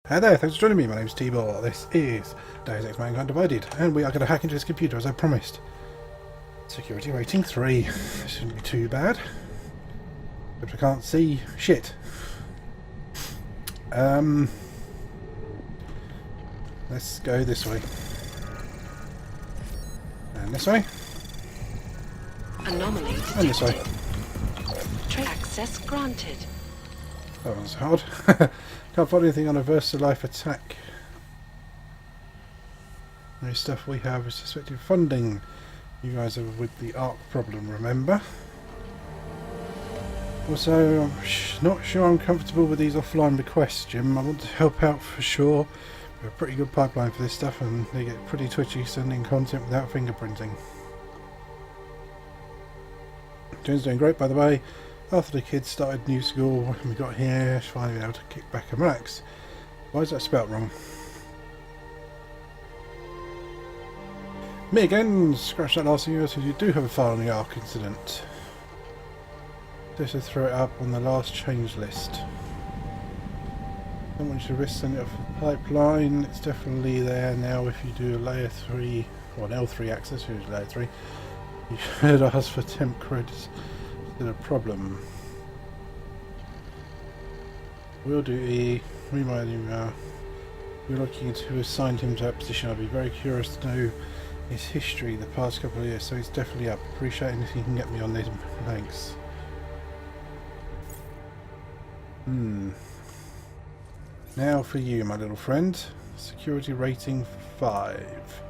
Hi there, thanks for joining me. My name's Teebor. This is Deus Ex Mankind Divided, and we are going to hack into this computer as I promised. Security rating 3. This shouldn't be too bad. But I can't see shit. Let's go this way. And this way. Anomaly detected. And this way. Access granted. That one's hard. Can't find anything on a Versa-Life attack. No stuff we have is suspected funding. You guys are with the ARC problem, remember? Also, I'm not sure I'm comfortable with these offline requests, Jim. I want to help out for sure. We have a pretty good pipeline for this stuff, and they get pretty twitchy sending content without fingerprinting. Jim's doing great, by the way. After the kids started new school, when we got here, she's finally been able to kick back and relax. Why is that spelt wrong? Me again, scratch that last thing, so you do have a file on the ARC incident. Just to throw it up on the last change list. Don't want you to risk sending it off the pipeline. It's definitely there now if you do a layer 3 or an L3 access, who's layer 3. You should ask for temp credits. A problem. We'll do E. Remind him you're looking into who assigned him to that position. I'd be very curious to know his history the past couple of years, so it's definitely up. Appreciate anything you can get me on this. Thanks. Now for you, my little friend. Security rating 5.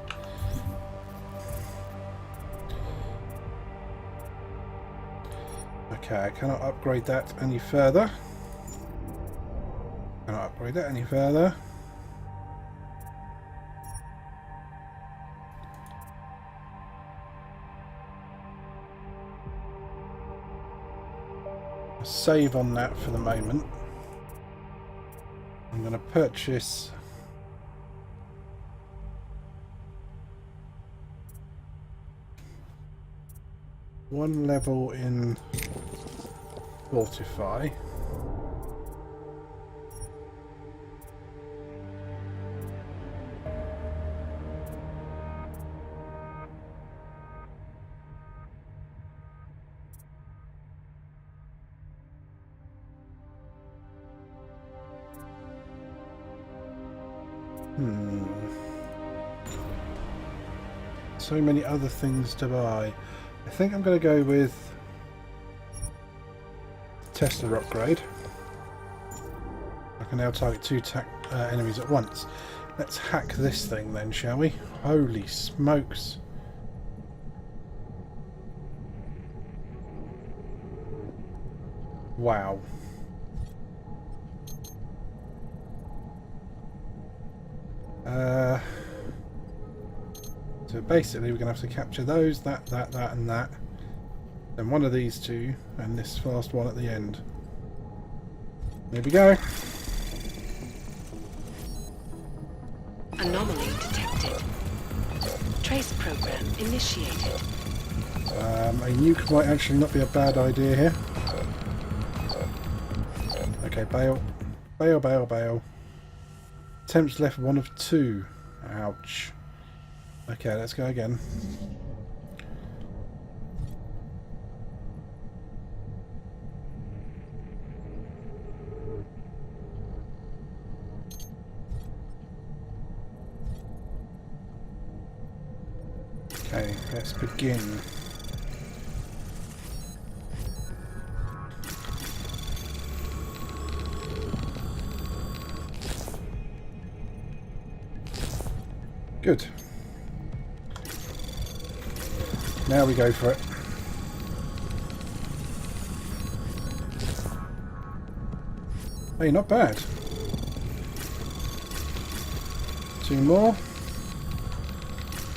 Okay, I cannot upgrade that any further. Cannot upgrade that any further. I'll save on that for the moment. I'm going to purchase one level in Fortify. So many other things to buy. I think I'm going to go with Tesla upgrade. I can now target 2 enemies at once. Let's hack this thing then, shall we? Holy smokes. Wow. So basically we're going to have to capture those, that and that. Then one of these two, and this last one at the end. There we go. Anomaly detected. Trace program initiated. A nuke might actually not be a bad idea here. Okay, bail. Bail, bail, bail. Attempts left 1 of 2. Ouch. Okay, let's go again. Okay, let's begin. Good. Now we go for it. Hey, not bad. 2 more.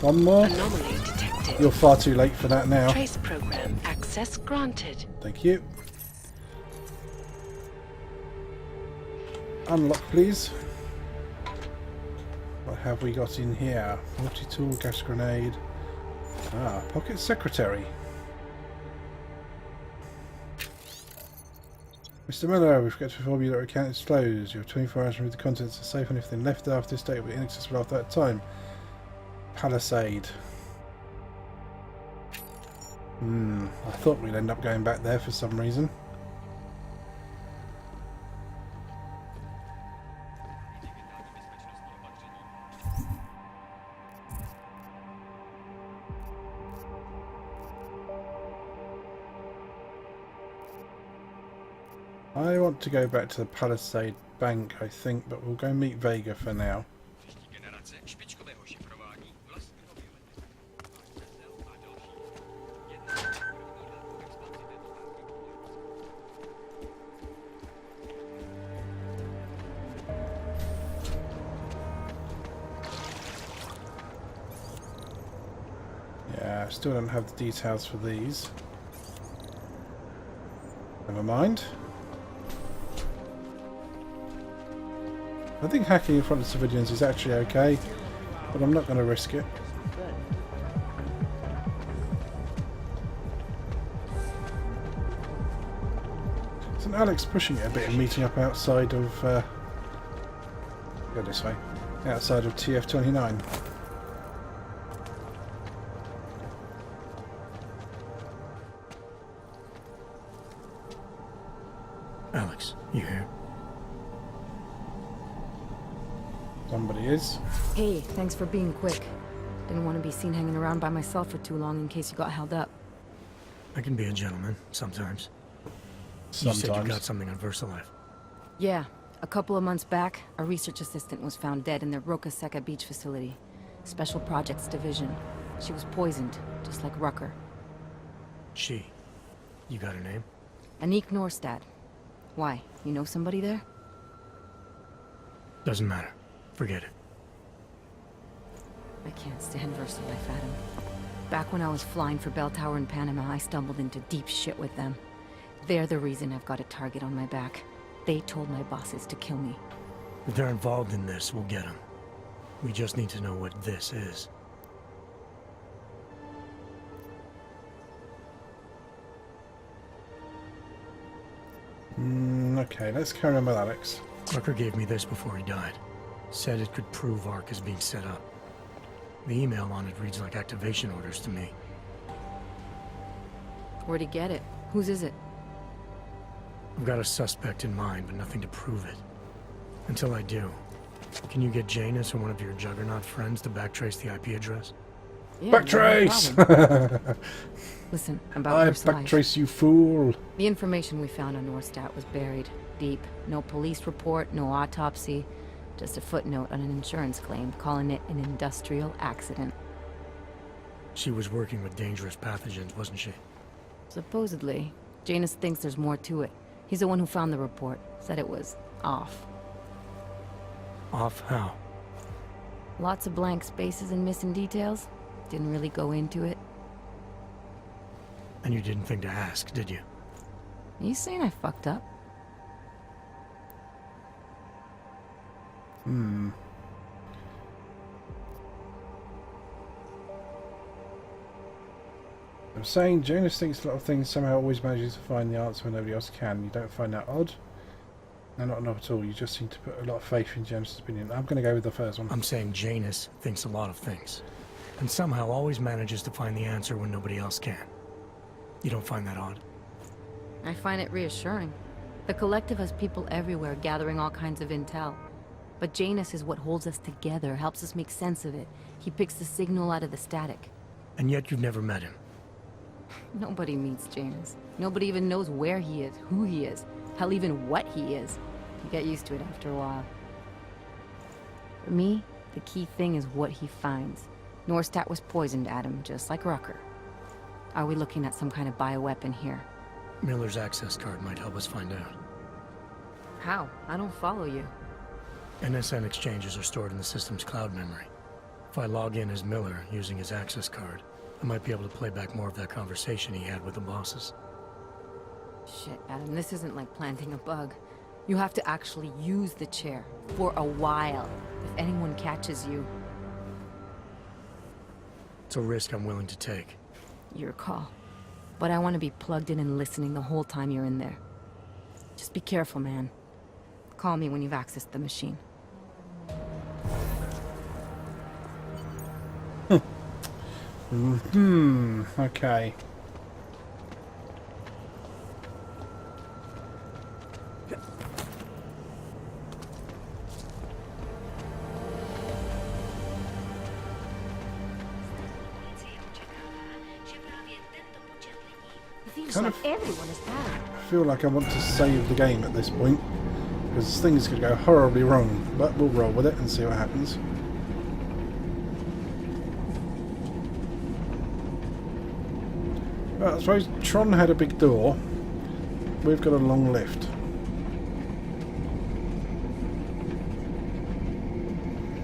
1 more. Anomaly detected. You're far too late for that now. Trace program access granted. Thank you. Unlock, please. What have we got in here? Multi-tool, gas grenade. Ah, pocket secretary. Mr. Miller, we forgot to inform you that our account is closed. You have 24 hours to remove the contents of the safe, and anything left after this date will be inaccessible after that time. Palisade. I thought we'd end up going back there for some reason. I want to go back to the Palisade Bank, I think, but we'll go meet Vega for now. Yeah, I still don't have the details for these. Never mind. I think hacking in front of civilians is actually okay, but I'm not going to risk it. Isn't Alex pushing it a bit and meeting up outside of... go this way. Outside of TF-29. Alex, you here? Somebody is. Hey, thanks for being quick. Didn't want to be seen hanging around by myself for too long in case you got held up. I can be a gentleman, sometimes. You said you got something on VersaLife. Yeah, a couple of months back, a research assistant was found dead in their Roca Seca beach facility. Special Projects Division. She was poisoned, just like Rucker. She. You got her name? Anik Norstad. Why? You know somebody there? Doesn't matter. Forget it. I can't stand VersaLife, Adam. Back when I was flying for Bell Tower in Panama, I stumbled into deep shit with them. They're the reason I've got a target on my back. They told my bosses to kill me. If they're involved in this, we'll get them. We just need to know what this is. Okay, let's carry on with Alex. Rucker gave me this before he died. Said it could prove ARC is being set up. The email on it reads like activation orders to me. Where'd he get it? Whose is it? I've got a suspect in mind, but nothing to prove it. Until I do, can you get Janus or one of your Juggernaut friends to backtrace the IP address? Yeah, Backtrace! no problem. Listen, about I VersaLife. backtrace, you fool! The information we found on Norstad was buried deep. No police report, no autopsy. Just a footnote on an insurance claim, calling it an industrial accident. She was working with dangerous pathogens, wasn't she? Supposedly. Janus thinks there's more to it. He's the one who found the report. Said it was off. Off how? Lots of blank spaces and missing details. Didn't really go into it. And you didn't think to ask, did you? Are you saying I fucked up? I'm saying Jonas thinks a lot of things somehow always manages to find the answer when nobody else can. You don't find that odd? No, not at all. You just seem to put a lot of faith in Janus' opinion. I'm going to go with the first one. I'm saying Janus thinks a lot of things. And somehow always manages to find the answer when nobody else can. You don't find that odd? I find it reassuring. The Collective has people everywhere gathering all kinds of intel. But Janus is what holds us together, helps us make sense of it. He picks the signal out of the static. And yet you've never met him. Nobody meets Janus. Nobody even knows where he is, who he is, hell, even what he is. You get used to it after a while. For me, the key thing is what he finds. Norstad was poisoned, Adam, just like Rucker. Are we looking at some kind of bioweapon here? Miller's access card might help us find out. How? I don't follow you. NSN exchanges are stored in the system's cloud memory. If I log in as Miller using his access card, I might be able to play back more of that conversation he had with the bosses. Shit, Adam, this isn't like planting a bug. You have to actually use the chair. For a while. If anyone catches you. It's a risk I'm willing to take. Your call. But I want to be plugged in and listening the whole time you're in there. Just be careful, man. Call me when you've accessed the machine. Okay. It feels Kind like of- everyone is bad. I feel like I want to save the game at this point, because this thing is going to go horribly wrong, but we'll roll with it and see what happens. Well, I suppose Tron had a big door. We've got a long lift.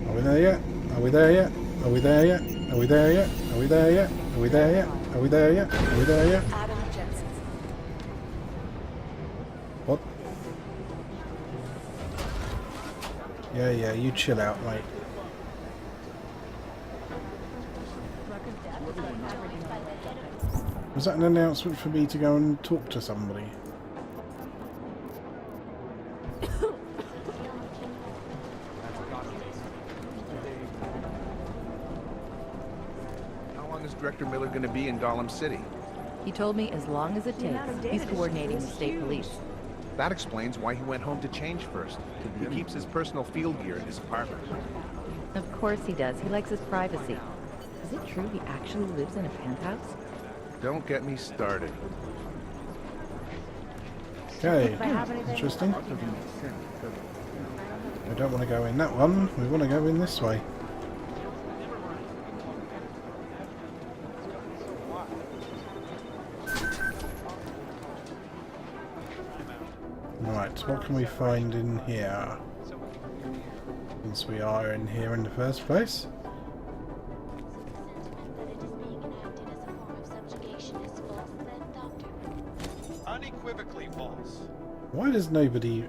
Are we there yet? Are we there yet? Are we there yet? Are we there yet? Are we there yet? Are we there yet? Are we there yet? Are we there yet? Adam Jensen. What? Yeah, you chill out, mate. Was that an announcement for me to go and talk to somebody? How long is Director Miller going to be in Gollum City? He told me as long as it takes. He's coordinating with state police. That explains why he went home to change first. He keeps his personal field gear in his apartment. Of course he does. He likes his privacy. Is it true he actually lives in a penthouse? Don't get me started. Okay, interesting. We don't want to go in that one, we want to go in this way. Right, what can we find in here? Since we are in here in the first place. Unequivocally false. Why does nobody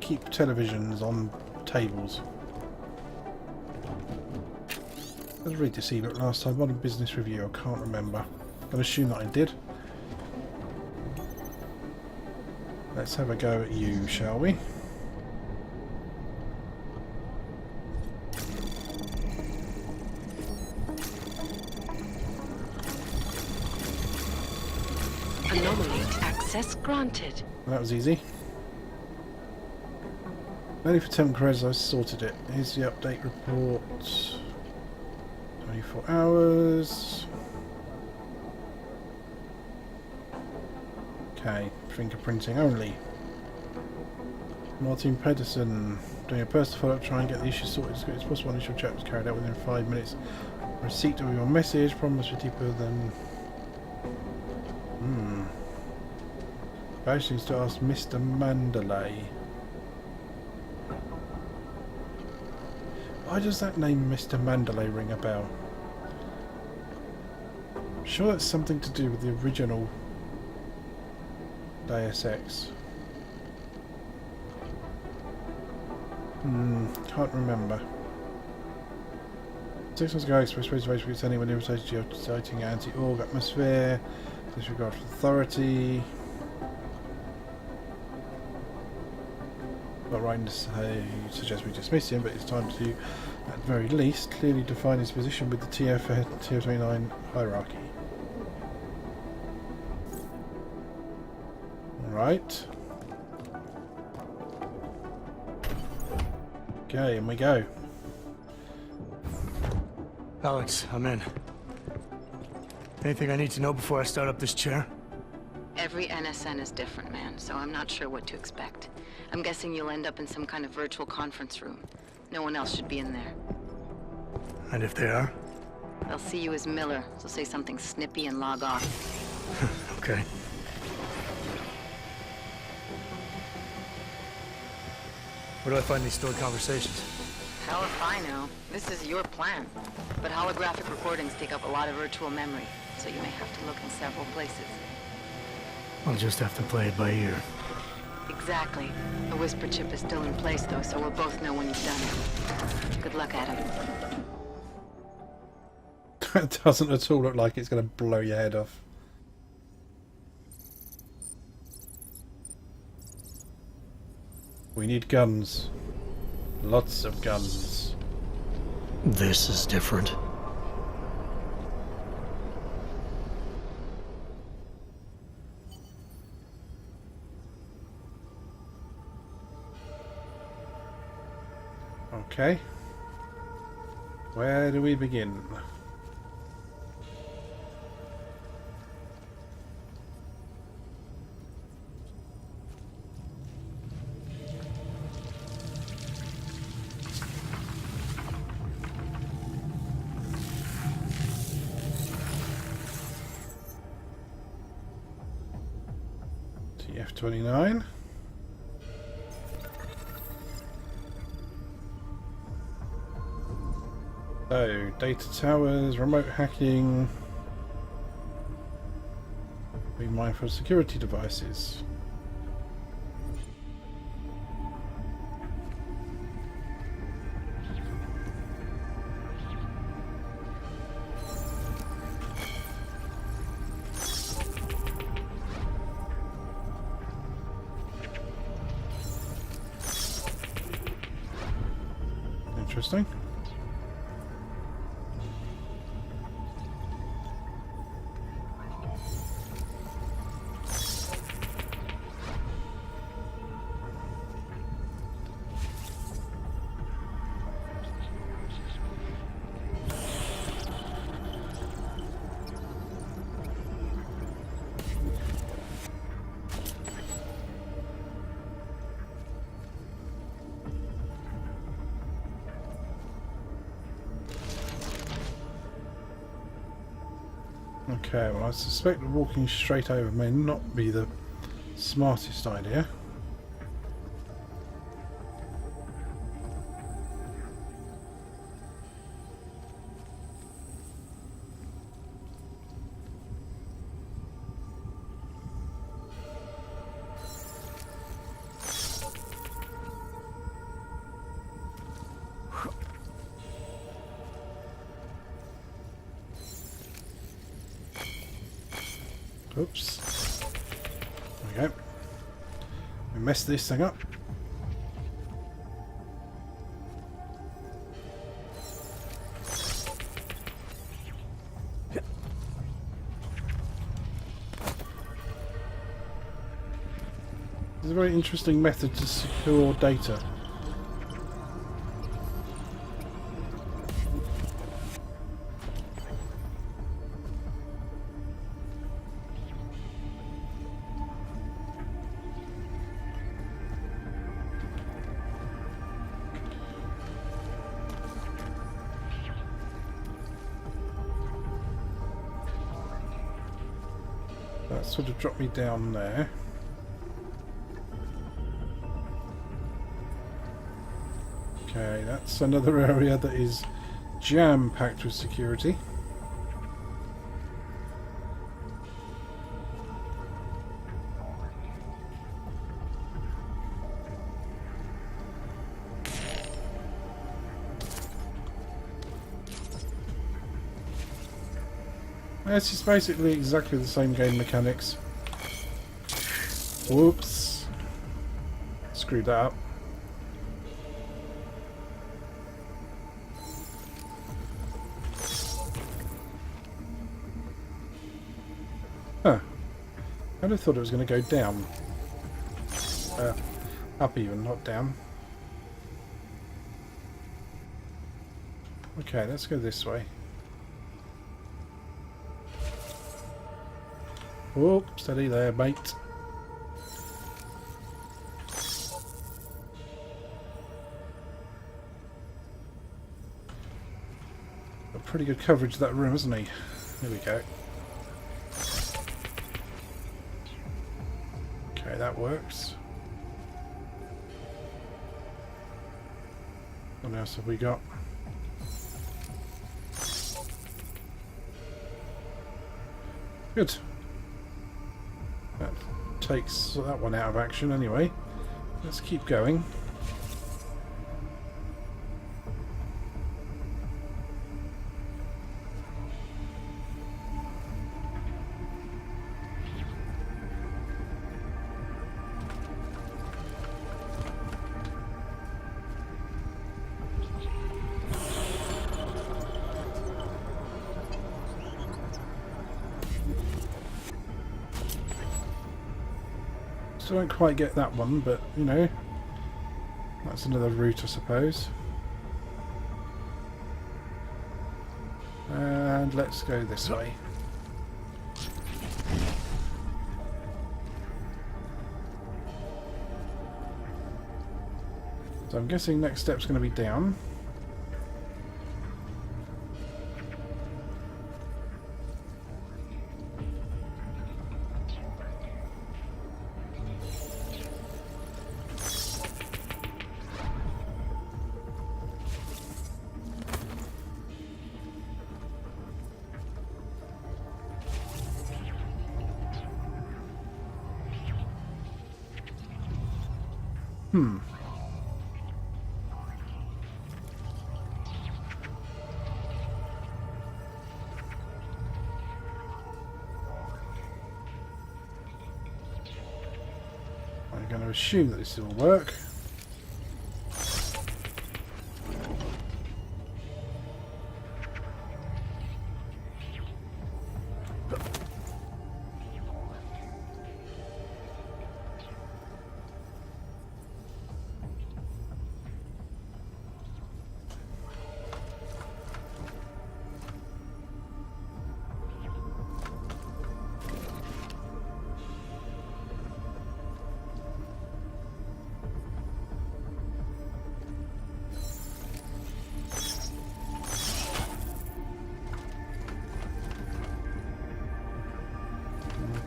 keep televisions on tables? Let's read this ebook last time. What a business review, I can't remember. I'm going to assume that I did. Let's have a go at you, shall we? Anomaly access granted. That was easy. Only for 10 credits, I sorted it. Here's the update report. 24 hours. Okay, fingerprinting only. Martin Pedersen doing a personal follow-up, try and get the issue sorted as quickly as possible. Initial check was carried out within 5 minutes. Receipt of your message, promise was deeper than... I actually need to ask Mr. Mandalay. Why does that name Mr. Mandalay ring a bell? I'm sure that's something to do with the original Deus Ex. Can't remember. 6 months ago, express reservation for anyone irritated to your citing anti-org atmosphere, disregard for authority. Not right to say, suggest we dismiss him, but it's time to, at very least, clearly define his position with the TF-29 hierarchy. Right. Okay, and we go. Alex, I'm in. Anything I need to know before I start up this chair? Every NSN is different, man, so I'm not sure what to expect. I'm guessing you'll end up in some kind of virtual conference room. No one else should be in there. And if they are? They'll see you as Miller, so say something snippy and log off. Okay. Where do I find these stored conversations? Hell if I know. This is your plan. But holographic recordings take up a lot of virtual memory, so you may have to look in several places. I'll just have to play it by ear. Exactly. The whisper chip is still in place, though, so we'll both know when you've done it. Good luck, Adam. That doesn't at all look like it's going to blow your head off. We need guns. Lots of guns. This is different. Okay. Where do we begin? TF-29. So, data towers, remote hacking. Be mindful of security devices. Interesting. Okay, well I suspect that walking straight over may not be the smartest idea. Oops. There we go. We messed this thing up. It's a very interesting method to secure data. That sort of dropped me down there. Okay, that's another area that is jam-packed with security. This is basically exactly the same game mechanics. Whoops. Screwed that up. Huh. I'd have thought it was going to go down. Up even, not down. Okay, let's go this way. Oh, steady there, mate. Got pretty good coverage of that room, hasn't he? There we go. Okay, that works. What else have we got? Good. That takes that one out of action anyway. Let's keep going. Still don't quite get that one, but, you know, that's another route, I suppose. And let's go this way. So I'm guessing next step's going to be down. I'm going to assume that this will work.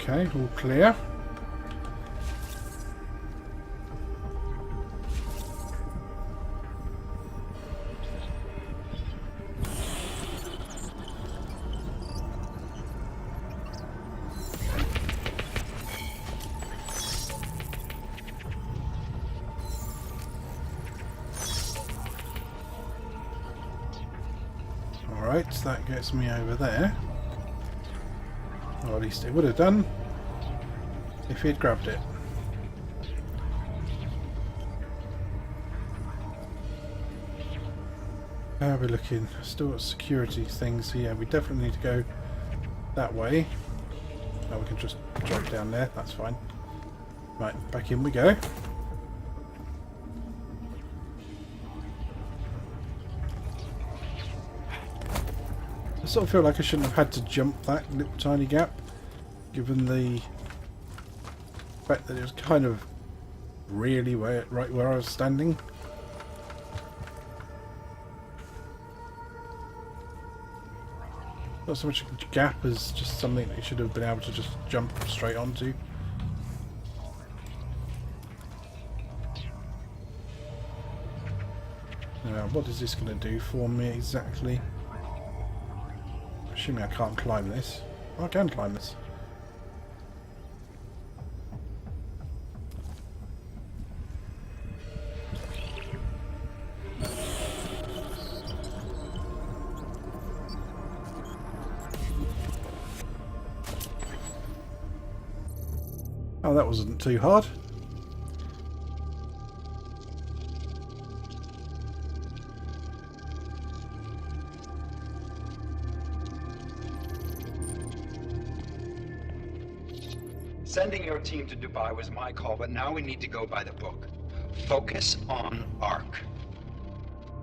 Okay, all clear. Alright, so that gets me over there. Or at least it would have done if he'd grabbed it. How are we looking? Still got security things, so yeah, we definitely need to go that way. Oh, we can just drop down there, that's fine. Right, back in we go. I sort of feel like I shouldn't have had to jump that little tiny gap, given the fact that it was kind of really right where I was standing. Not so much a gap as just something that you should have been able to just jump straight onto. Now, what is this going to do for me exactly? Assuming I can't climb this. Oh, I can climb this. Oh, that wasn't too hard. Sending your team to Dubai was my call, but now we need to go by the book. Focus on ARC.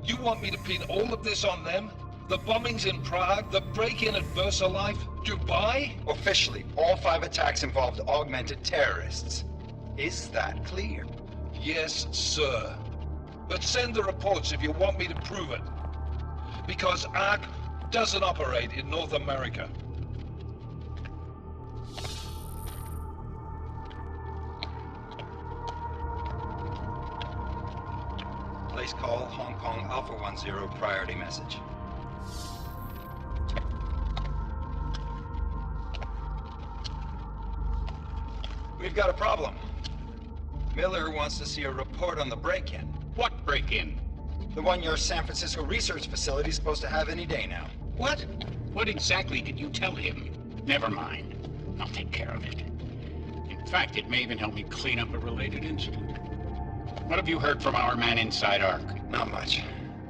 You want me to pin all of this on them? The bombings in Prague, the break-in at VersaLife, Dubai? Officially, all 5 attacks involved augmented terrorists. Is that clear? Yes, sir. But send the reports if you want me to prove it. Because ARC doesn't operate in North America. Place call Hong Kong Alpha 10 priority message. We've got a problem. Miller wants to see a report on the break-in. What break-in? The one your San Francisco research facility is supposed to have any day now. What? What exactly did you tell him? Never mind. I'll take care of it. In fact, it may even help me clean up a related incident. What have you heard from our man inside ARC? Not much.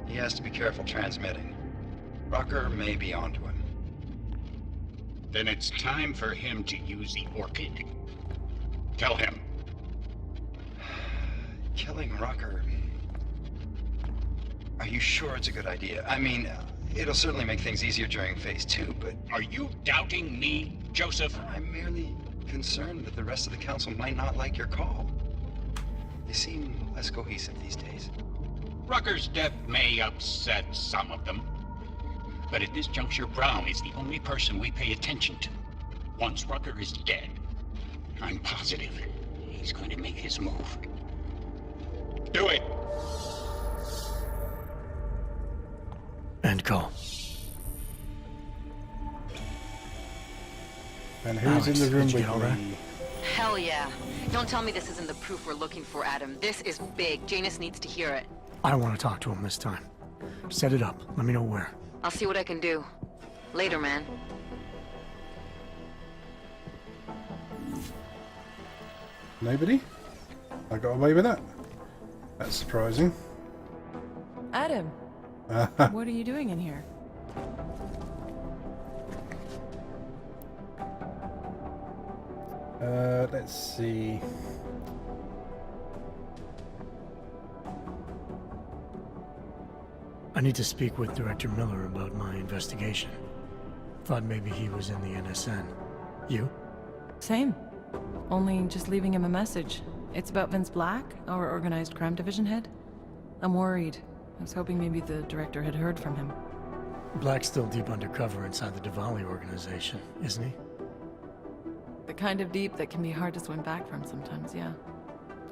He has to be careful transmitting. Rucker may be onto him. Then it's time for him to use the Orchid. Tell him, killing Rucker. Are you sure it's a good idea? I mean, it'll certainly make things easier during Phase 2, but... Are you doubting me, Joseph? I'm merely concerned that the rest of the council might not like your call. They seem less cohesive these days. Rucker's death may upset some of them. But at this juncture, Brown is the only person we pay attention to. Once Rucker is dead, I'm positive he's going to make his move. Do it! End call. And who's Alex, in the room did you with get all that? me? Hell yeah. Don't tell me this isn't the proof we're looking for, Adam. This is big. Janus needs to hear it. I want to talk to him this time. Set it up. Let me know where. I'll see what I can do. Later, man. Nobody? I got away with that? That's surprising. Adam, what are you doing in here? Let's see. I need to speak with Director Miller about my investigation. Thought maybe he was in the NSN. You? Same. Only just leaving him a message. It's about Vince Black, our organized crime division head. I'm worried. I was hoping maybe the director had heard from him. Black's still deep undercover inside the Diwali organization, isn't he? The kind of deep that can be hard to swim back from sometimes, yeah.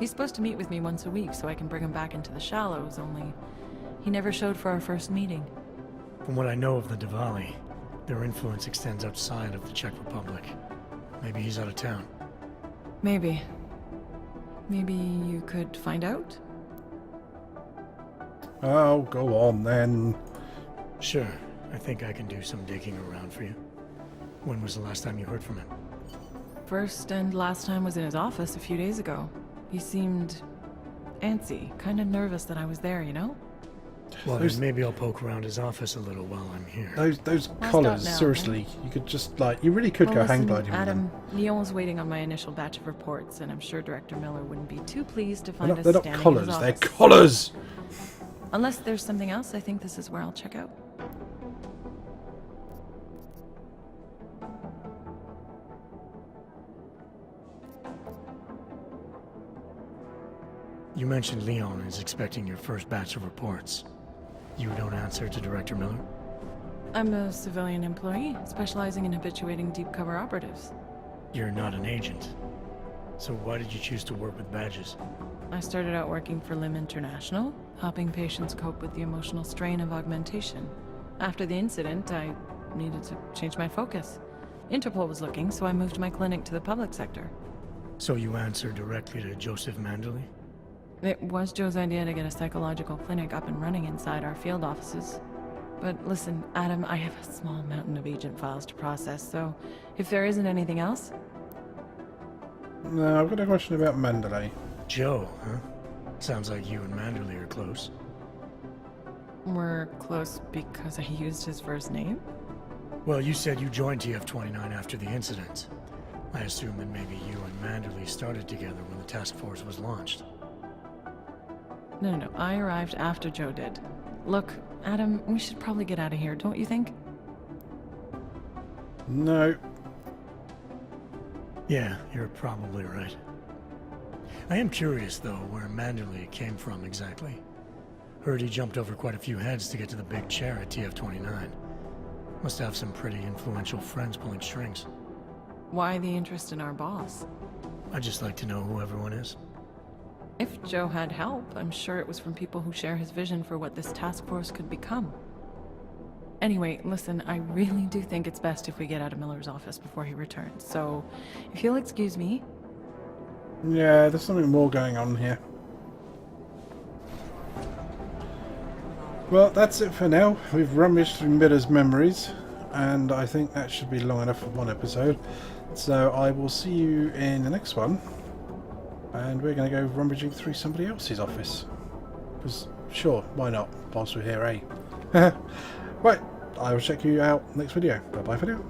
He's supposed to meet with me once a week so I can bring him back into the shallows, only he never showed for our first meeting. From what I know of the Diwali, their influence extends outside of the Czech Republic. Maybe he's out of town. Maybe. Maybe you could find out? Oh, go on then. Sure. I think I can do some digging around for you. When was the last time you heard from him? First and last time was in his office a few days ago. He seemed antsy, kind of nervous that I was there, you know? Well, then maybe I'll poke around his office a little while I'm here. Those I'll collars, stop now, seriously, you could just like, you really could Well, go listen, hang gliding with them. Adam, Neil was waiting on my initial batch of reports, and I'm sure Director Miller wouldn't be too pleased to find us They're not standing collars, in his they're office. collars! Unless there's something else, I think this is where I'll check out. You mentioned Leon is expecting your first batch of reports. You don't answer to Director Miller? I'm a civilian employee, specializing in habituating deep cover operatives. You're not an agent. So why did you choose to work with badges? I started out working for LIM International, helping patients cope with the emotional strain of augmentation. After the incident, I needed to change my focus. Interpol was looking, so I moved my clinic to the public sector. So you answer directly to Joseph Manderley? It was Joe's idea to get a psychological clinic up and running inside our field offices. But listen, Adam, I have a small mountain of agent files to process, so if there isn't anything else... No, I've got a question about Mandalay. Joe, huh? Sounds like you and Manderley are close. We're close because I used his first name? Well, you said you joined TF-29 after the incident. I assume that maybe you and Manderley started together when the task force was launched. No. I arrived after Joe did. Look, Adam, we should probably get out of here, don't you think? No. Yeah, you're probably right. I am curious, though, where Manderley came from exactly. Heard he jumped over quite a few heads to get to the big chair at TF-29. Must have some pretty influential friends pulling strings. Why the interest in our boss? I'd just like to know who everyone is. If Joe had help, I'm sure it was from people who share his vision for what this task force could become. Anyway, listen, I really do think it's best if we get out of Miller's office before he returns, so if you'll excuse me... Yeah, there's something more going on here. Well, that's it for now. We've rummaged through Miller's memories, and I think that should be long enough for one episode. So I will see you in the next one. And we're going to go rummaging through somebody else's office. Because, sure, why not? Whilst we're here, eh? Right, I will check you out next video. Bye-bye for now.